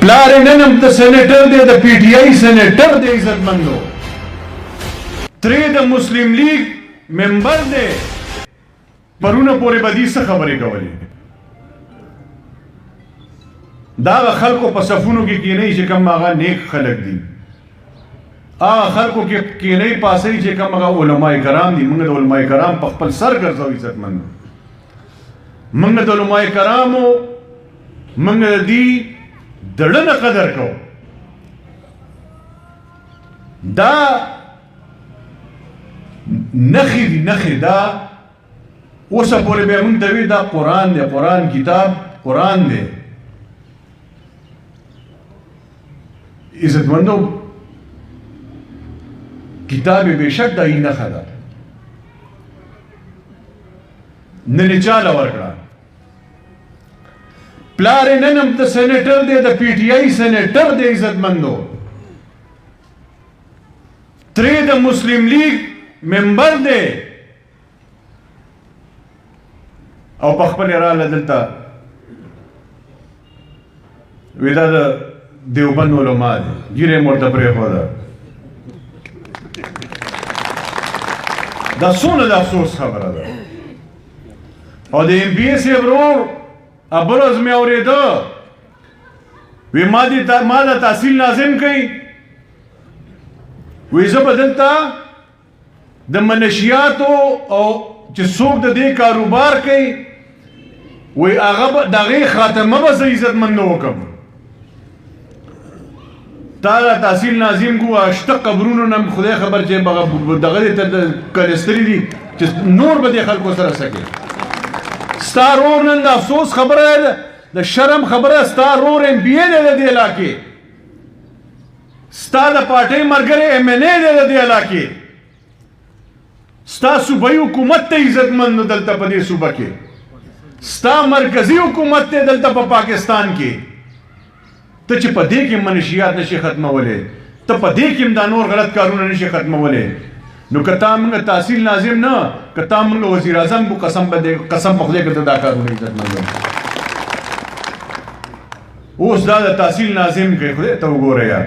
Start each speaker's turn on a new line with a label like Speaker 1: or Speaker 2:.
Speaker 1: پلار ننم د سینیټر دی د پی ټی آی سینیټر دی عزتمندو ترې د مسلم لیگ ممبر دی پرونه پورې بدی څه خبرې کولې دا خلکو په صفونو کې کېنئ چې کوم هغه نیک خلک دي هغه خلکو کې کېنئ پاسئ چې کوم هغه علماء کرام دي موږ د علماء کرام په خپل سر ګرځو عزتمندو موږ د علماء کرامو موږ د دې دړه نه قدر کوو دا نخي دي نخي دا اوسه پورې به موږ ته وي دا قرآن دی قرآن کتاب قرآن دی عزتمندو کتاب بېشک دا یې نښه ده نن یې چاله ورکړه پلار یې نن هم د سینیټر دی د پی ټی آی سینیټر دی عزتمندو ترې د مسلم لیگ ممبر دی او په خپل راله دلته وی دا د دیوبند علما دي ګیره یې ورته پرېښوده دا څونه د افسوس خبره ده او د ایم پی اے صاحب ورور بل ورځ مې اورېده وی ما د تحصیل ناظم کوي وی زه به دلته د منشیاتو او چې څوک د دې کاروبار کوي وی هغه به د هغې خاتمه به زه عزتمندو وکړم تا دا تحصیل ناظم کو شته قبرونو نه خدای خبر چې دغه دې تر کلستري دي چې نور به دې خلکو سره سکے ستا رور نن د افسوس خبره ده د شرم خبره ستا رور ایم بی اے دی د دې علاقې ستا د پارټۍ ملګری ایم این اے دی د دې علاقې ستا صوبایي حکومت ته عزتمند دلته په دې صوبه کې ستا مرکزی حکومت ته دلته په پاکستان کې ته چې په دې کې منشیات نشي ختمولی ته په دې کې هم دا نور غلط کارونه نشي ختمولی نو که تا موږ تحصیل لازم نه که تا موږ وزیر اعظم کو قسم په خدای که ته دا کارونه عزتمند اوس دا د تحصیل لازم کوي خدای ته وګوره یار